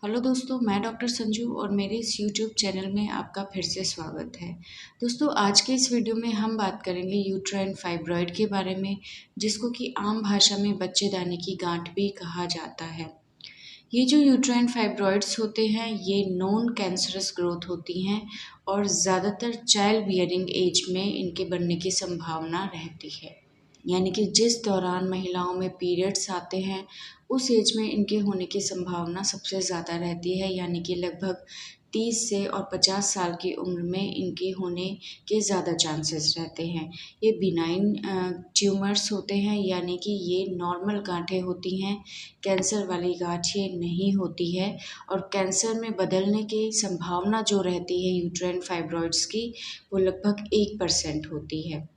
Hello दोस्तों, मैं doctor Sanju और मेरे इस यूट्यूब चैनल में आपका फिर से स्वागत है। दोस्तों, आज के इस वीडियो में हम बात करेंगे यूट्राइन फाइब्रॉइड के बारे में, जिसको कि आम भाषा में बच्चेदानी की गांठ भी कहा जाता है। ये जो यूट्राइन फाइब्रॉइड्स होते हैं, ये नॉन कैंसरस ग्रोथ होती हैं और ज़्यादातर चाइल्ड बियरिंग एज में इनके बनने की संभावना रहती है। यानी कि जिस दौरान महिलाओं में पीरियड्स आते हैं, उस एज में इनके होने की संभावना सबसे ज़्यादा रहती है। यानी कि लगभग 30 से और 50 साल की उम्र में इनके होने के ज़्यादा चांसेस रहते हैं। ये बिनाइन ट्यूमर्स होते हैं, यानी कि ये नॉर्मल गांठें होती हैं, कैंसर वाली गांठ ये नहीं होती है। और कैंसर में बदलने की संभावना जो रहती है यूट्राइन फाइब्रॉइड्स की, वो लगभग 1% होती है।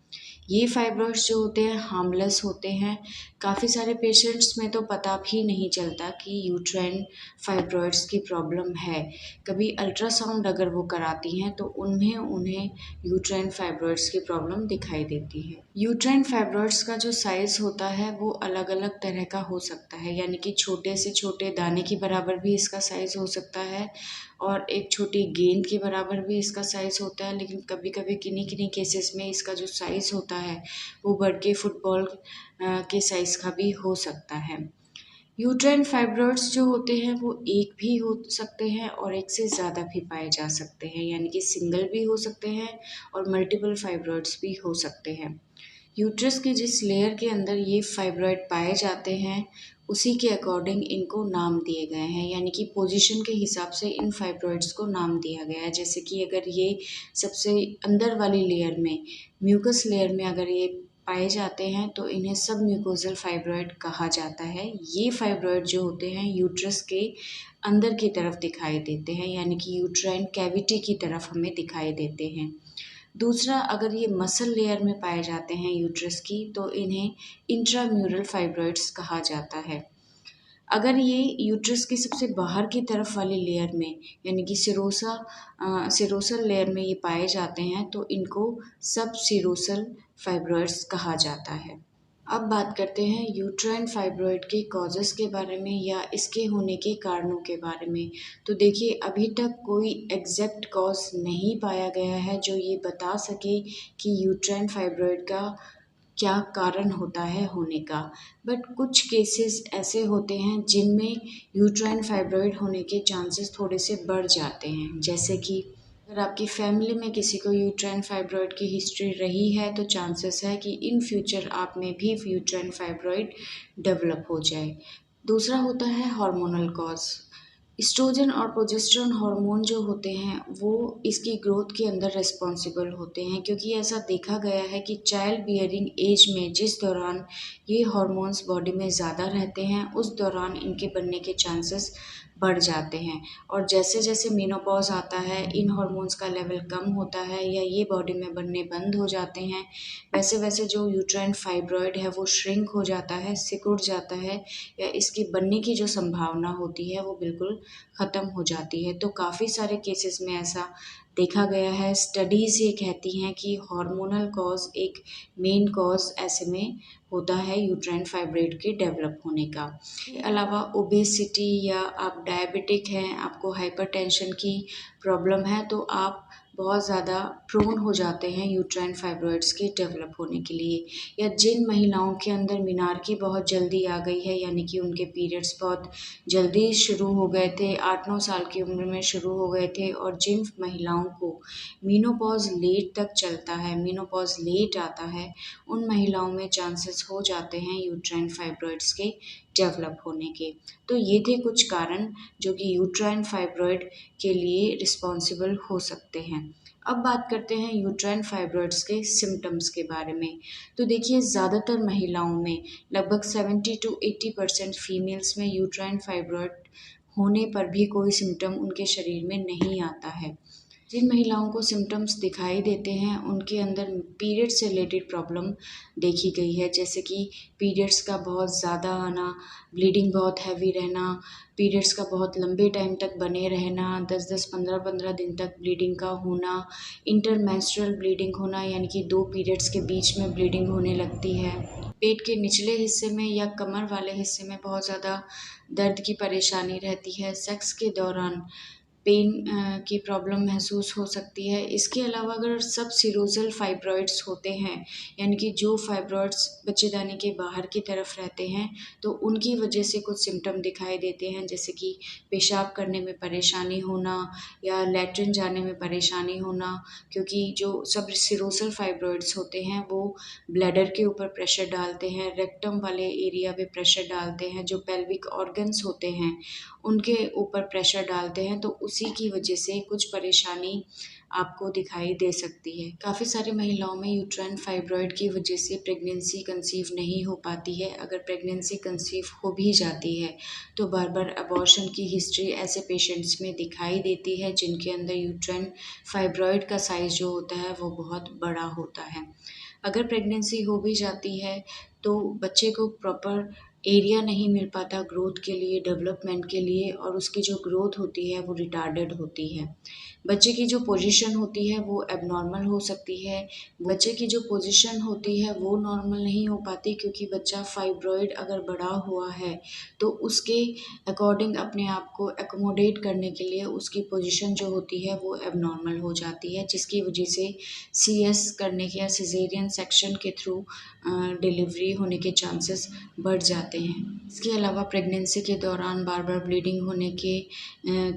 ये फाइब्रॉइड्स जो होते हैं हार्मलेस होते हैं। काफ़ी सारे पेशेंट्स में तो पता भी नहीं चलता कि यूट्राइन फाइब्रॉइड्स की प्रॉब्लम है। कभी अल्ट्रासाउंड अगर वो कराती हैं तो उन्हें उन्हें यूट्राइन फाइब्रॉइड्स की प्रॉब्लम दिखाई देती है। यूट्राइन फाइब्रॉइड्स का जो साइज़ होता है वो अलग अलग तरह का हो सकता है। यानी कि छोटे से छोटे दाने के बराबर भी इसका साइज़ हो सकता है और एक छोटी गेंद के बराबर भी इसका साइज़ होता है। लेकिन कभी कभी किन्हीं किन्हीं केसेस में इसका जो साइज़ होता है वो बढ़ के फुटबॉल के साइज़ का भी हो सकता है। यूट्राइन फाइब्रॉइड्स जो होते हैं वो एक भी हो सकते हैं और एक से ज़्यादा भी पाए जा सकते हैं। यानी कि सिंगल भी हो सकते हैं और मल्टीपल फाइब्रॉइड्स भी हो सकते हैं। यूट्रस के जिस लेयर के अंदर ये फाइब्रॉइड पाए जाते हैं, उसी के अकॉर्डिंग इनको नाम दिए गए हैं। यानी कि पोजीशन के हिसाब से इन फाइब्रॉइड्स को नाम दिया गया है। जैसे कि अगर ये सबसे अंदर वाली लेयर में, म्यूकस लेयर में अगर ये पाए जाते हैं तो इन्हें सब म्यूकोजल फाइब्रॉइड कहा जाता है। ये फाइब्रॉइड जो होते हैं यूट्रस के अंदर की तरफ दिखाई देते हैं, यानी कि यूट्राइन कैविटी की तरफ हमें दिखाई देते हैं। दूसरा, अगर ये मसल लेयर में पाए जाते हैं यूट्रस की, तो इन्हें इंट्राम्यूरल फाइब्रॉइड्स कहा जाता है। अगर ये यूट्रस की सबसे बाहर की तरफ वाली लेयर में, यानी कि सिरोसल लेयर में ये पाए जाते हैं तो इनको सब सिरोसल फाइब्रॉइड्स कहा जाता है। अब बात करते हैं यूट्राइन फाइब्रॉइड के कॉजेज़ के बारे में या इसके होने के कारणों के बारे में। तो देखिए, अभी तक कोई एग्जैक्ट कॉज नहीं पाया गया है जो ये बता सके कि यूट्राइन फाइब्रॉइड का क्या कारण होता है होने का। बट कुछ केसेस ऐसे होते हैं जिनमें यूट्राइन फाइब्रॉइड होने के चांसेस थोड़े से बढ़ जाते हैं। जैसे कि अगर आपकी फैमिली में किसी को यूट्राइन फाइब्रॉइड की हिस्ट्री रही है तो चांसेस है कि इन फ्यूचर आप में भी यूट्राइन फाइब्रॉइड डेवलप हो जाए। दूसरा होता है हार्मोनल कॉज। एस्ट्रोजन और प्रोजेस्टेरोन हार्मोन जो होते हैं वो इसकी ग्रोथ के अंदर रिस्पॉन्सिबल होते हैं, क्योंकि ऐसा देखा गया है कि चाइल्ड बियरिंग एज में जिस दौरान ये हार्मोन्स बॉडी में ज़्यादा रहते हैं, उस दौरान इनके बनने के चांसेस बढ़ जाते हैं। और जैसे जैसे मेनोपॉज आता है, इन हार्मोन्स का लेवल कम होता है या ये बॉडी में बनने बंद हो जाते हैं, वैसे वैसे जो यूट्राइन फाइब्रॉइड है वो श्रिंक हो जाता है, सिकुड़ जाता है, या इसके बनने की जो संभावना होती है वो बिल्कुल ख़त्म हो जाती है। तो काफ़ी सारे केसेस में ऐसा देखा गया है। स्टडीज़ ये कहती हैं कि हार्मोनल कॉज एक मेन कॉज ऐसे में होता है यूट्राइन फाइब्रॉइड के डेवलप होने का। इसके अलावा ओबेसिटी, या आप डायबिटिक हैं, आपको हाइपरटेंशन की प्रॉब्लम है, तो आप बहुत ज़्यादा प्रोन हो जाते हैं यूट्राइन फाइब्रॉइड्स के डेवलप होने के लिए। या जिन महिलाओं के अंदर मीनार्की बहुत जल्दी आ गई है, यानी कि उनके पीरियड्स बहुत जल्दी शुरू हो गए थे, 8-9 साल की उम्र में शुरू हो गए थे, और जिन महिलाओं को मीनोपॉज लेट तक चलता है, मीनोपॉज लेट आता है, उन महिलाओं में चांसेस हो जाते हैं यूट्राइन फाइब्रॉइड्स के डेवलप होने के। तो ये थे कुछ कारण जो कि यूट्राइन फाइब्रॉइड के लिए रिस्पॉन्सिबल हो सकते हैं। अब बात करते हैं यूट्राइन फाइब्रॉइड्स के सिम्टम्स के बारे में। तो देखिए, ज़्यादातर महिलाओं में, लगभग 70 to 80% फीमेल्स में यूट्राइन फाइब्रॉइड होने पर भी कोई सिम्टम उनके शरीर में नहीं आता है। जिन महिलाओं को सिम्टम्स दिखाई देते हैं उनके अंदर पीरियड से रिलेटेड प्रॉब्लम देखी गई है, जैसे कि पीरियड्स का बहुत ज़्यादा आना, ब्लीडिंग बहुत हैवी रहना, पीरियड्स का बहुत लंबे टाइम तक बने रहना, 10-10, 15-15 दिन तक ब्लीडिंग का होना, इंटरमेंस्ट्रुअल ब्लीडिंग होना यानी कि 2 पीरियड्स के बीच में ब्लीडिंग होने लगती है। पेट के निचले हिस्से में या कमर वाले हिस्से में बहुत ज़्यादा दर्द की परेशानी रहती है, सेक्स के दौरान पेन की प्रॉब्लम महसूस हो सकती है। इसके अलावा अगर सब सिरोज़ल फाइब्रॉइड्स होते हैं, यानी कि जो फाइब्रॉइड्स बच्चेदानी के बाहर की तरफ रहते हैं, तो उनकी वजह से कुछ सिम्टम दिखाई देते हैं, जैसे कि पेशाब करने में परेशानी होना या लैट्रिन जाने में परेशानी होना, क्योंकि जो सब सिरोज़ल फाइब्रॉइड्स होते हैं वो ब्लैडर के ऊपर प्रेशर डालते हैं, रेक्टम वाले एरिया पे प्रेशर डालते हैं, जो पेल्विक ऑर्गन्स होते हैं उनके ऊपर प्रेशर डालते हैं, तो उसी की वजह से कुछ परेशानी आपको दिखाई दे सकती है। काफ़ी सारी महिलाओं में यूट्राइन फाइब्रॉइड की वजह से प्रेगनेंसी कंसीव नहीं हो पाती है। अगर प्रेगनेंसी कंसीव हो भी जाती है तो बार-बार अबॉर्शन की हिस्ट्री ऐसे पेशेंट्स में दिखाई देती है जिनके अंदर यूट्राइन फाइब्रॉइड का साइज़ जो होता है वो बहुत बड़ा होता है। अगर प्रेगनेंसी हो भी जाती है तो बच्चे को प्रॉपर एरिया नहीं मिल पाता ग्रोथ के लिए, डेवलपमेंट के लिए, और उसकी जो ग्रोथ होती है वो रिटार्डेड होती है। बच्चे की जो पोजीशन होती है वो एबनॉर्मल हो सकती है। बच्चे की जो पोजीशन होती है वो नॉर्मल नहीं हो पाती, क्योंकि बच्चा फाइब्रॉइड अगर बड़ा हुआ है तो उसके अकॉर्डिंग अपने आप को एकोमोडेट करने के लिए उसकी पोजीशन जो होती है वो एबनॉर्मल हो जाती है, जिसकी वजह से सीएस करने के या सिज़ेरियन सेक्शन के थ्रू डिलीवरी होने के चांसेस बढ़ जाते हैं। इसके अलावा प्रेगनेंसी के दौरान बार-बार ब्लीडिंग होने के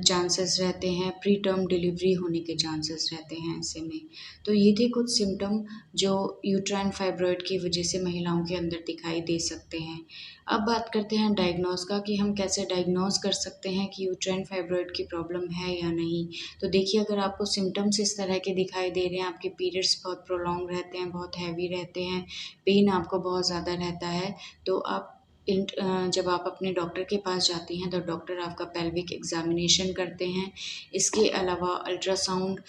चांसेस रहते हैं, प्री टर्म डिलीवरी होने के चांसेस रहते हैं ऐसे में। तो ये थे कुछ सिम्पटम जो यूट्राइन फाइब्रॉइड की वजह से महिलाओं के अंदर दिखाई दे सकते हैं। अब बात करते हैं डायग्नोज़ का, कि हम कैसे डायग्नोज़ कर सकते हैं कि यूट्राइन फाइब्रॉइड की प्रॉब्लम है या नहीं। तो देखिए, अगर आपको सिम्पटम्स इस तरह के दिखाई दे रहे हैं, आपके पीरियड्स बहुत प्रोलॉन्ग रहते हैं, बहुत हैवी रहते हैं, पेन आपको बहुत ज़्यादा रहता है, तो आप जब आप अपने डॉक्टर के पास जाती हैं तो डॉक्टर आपका पेल्विक एग्जामिनेशन करते हैं। इसके अलावा अल्ट्रासाउंड,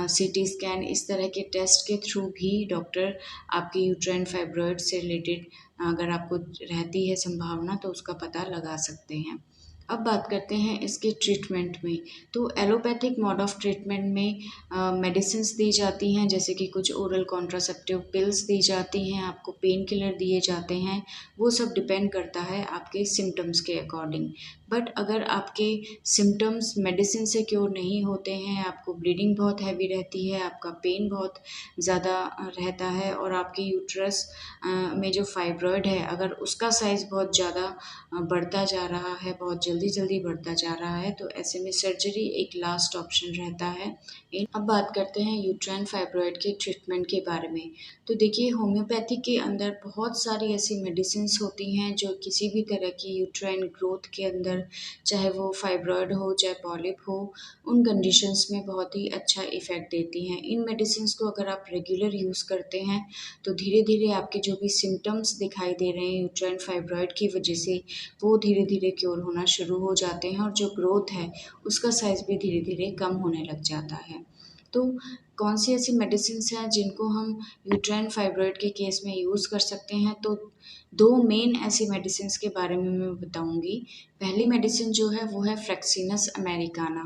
सीटी स्कैन, इस तरह के टेस्ट के थ्रू भी डॉक्टर आपकी यूट्राइन फाइब्रॉइड से रिलेटेड अगर आपको रहती है संभावना तो उसका पता लगा सकते हैं। अब बात करते हैं इसके ट्रीटमेंट में। तो एलोपैथिक मोड ऑफ ट्रीटमेंट में मेडिसिन्स दी जाती हैं, जैसे कि कुछ ओरल कॉन्ट्रासेप्टिव पिल्स दी जाती हैं, आपको पेन किलर दिए जाते हैं। वो सब डिपेंड करता है आपके सिम्पटम्स के अकॉर्डिंग। बट अगर आपके सिम्पटम्स मेडिसिन से क्योर नहीं होते हैं, आपको ब्लीडिंग बहुत हैवी रहती है, आपका पेन बहुत ज़्यादा रहता है, और आपके यूट्रस में जो फाइब्रॉइड है अगर उसका साइज़ बहुत ज़्यादा बढ़ता जा रहा है, बहुत जल्दी-जल्दी बढ़ता जा रहा है, तो ऐसे में सर्जरी एक लास्ट ऑप्शन रहता है। अब बात करते हैं यूट्राइन फाइब्रॉइड के ट्रीटमेंट के बारे में। तो देखिए, होम्योपैथी के अंदर बहुत सारी ऐसी मेडिसिन्स होती हैं जो किसी भी तरह की यूट्राइन ग्रोथ के अंदर, चाहे वो फाइब्रॉइड हो, चाहे पॉलिप हो, उन कंडीशंस में बहुत ही अच्छा इफ़ेक्ट देती हैं। इन मेडिसिन्स को अगर आप रेगुलर यूज़ करते हैं तो धीरे-धीरे आपके जो भी सिम्पटम्स दिखाई दे रहे हैं यूट्राइन फाइब्रॉइड की वजह से, वो धीरे-धीरे क्योर होना शुरू हो जाते हैं, और जो ग्रोथ है उसका साइज़ भी धीरे-धीरे कम होने लग जाता है। तो कौन सी ऐसी मेडिसिन्स हैं जिनको हम यूट्राइन फाइब्रॉइड के केस में यूज़ कर सकते हैं? तो 2 मेन ऐसी मेडिसिन्स के बारे में मैं बताऊँगी। पहली मेडिसिन जो है वो है फ्लेक्सिनस अमेरिकाना।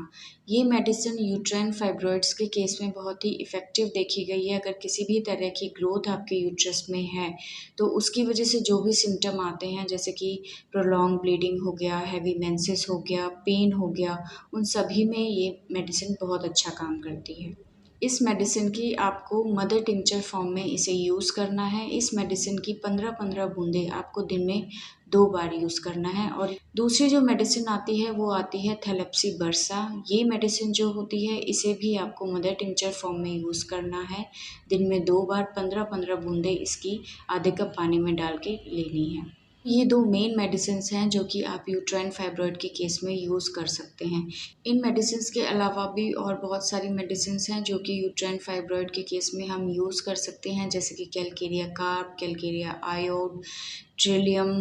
ये मेडिसिन यूट्राइन फाइब्रॉइड्स के केस में बहुत ही इफ़ेक्टिव देखी गई है। अगर किसी भी तरह की ग्रोथ आपके यूट्रस में है, तो उसकी वजह से जो भी सिम्पटम आते हैं, जैसे कि प्रोलॉन्ग ब्लीडिंग हो गया, हेवी मेंसेस हो गया, पेन हो गया, उन सभी में ये मेडिसिन बहुत अच्छा काम करती है। इस मेडिसिन की आपको मदर टिंचर फॉर्म में इसे यूज़ करना है। इस मेडिसिन की 15-15 बूँदें आपको दिन में 2 बार यूज़ करना है। और दूसरी जो मेडिसिन आती है वो आती है थैलेप्सी बर्सा। ये मेडिसिन जो होती है इसे भी आपको मदर टिंचर फॉर्म में यूज़ करना है। दिन में 2 बार 15-15 बूँदें इसकी आधे कप पानी में डाल के लेनी है। ये 2 मेन मेडिसिन्स हैं जो कि आप यूट्राइन फाइब्रॉइड के केस में यूज़ कर सकते हैं। इन मेडिसिन्स के अलावा भी और बहुत सारी मेडिसिन्स हैं जो कि यूट्राइन फाइब्रॉइड के केस में हम यूज़ कर सकते हैं, जैसे कि calcarea carb, calcarea iod, trillium,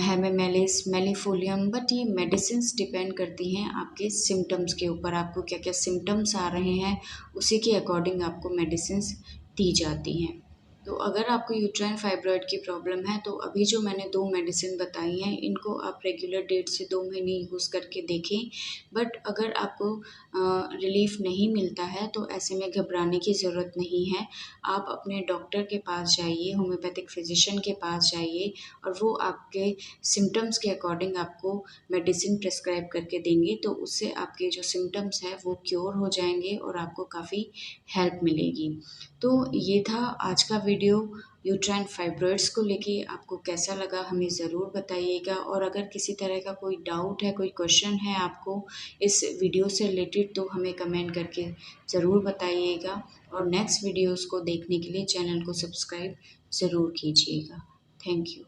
hamamelis, millefolium, but ये मेडिसिन्स डिपेंड करती हैं आपके सिम्टम्स के ऊपर। आपको क्या क्या सिम्टम्स आ रहे हैं उसी के अकॉर्डिंग आपको मेडिसिन्स दी जाती हैं। तो अगर आपको यूट्राइन फाइब्रॉइड की प्रॉब्लम है तो अभी जो मैंने 2 मेडिसिन बताई हैं इनको आप रेगुलर डेट से 2 महीने यूज़ करके देखें। बट अगर आपको रिलीफ़ नहीं मिलता है तो ऐसे में घबराने की ज़रूरत नहीं है। आप अपने डॉक्टर के पास जाइए, होम्योपैथिक फिजिशियन के पास जाइए और वो आपके सिम्टम्स के अकॉर्डिंग आपको मेडिसिन प्रिस्क्राइब करके देंगे, तो उससे आपके जो सिम्टम्स हैं वो क्योर हो जाएँगे और आपको काफ़ी हेल्प मिलेगी। तो ये था आज का वीडियो यूट्राइन फाइब्रॉइड्स को लेके। आपको कैसा लगा हमें ज़रूर बताइएगा, और अगर किसी तरह का कोई डाउट है, कोई क्वेश्चन है आपको इस वीडियो से रिलेटेड, तो हमें कमेंट करके ज़रूर बताइएगा। और नेक्स्ट वीडियोज़ को देखने के लिए चैनल को सब्सक्राइब ज़रूर कीजिएगा। Thank you.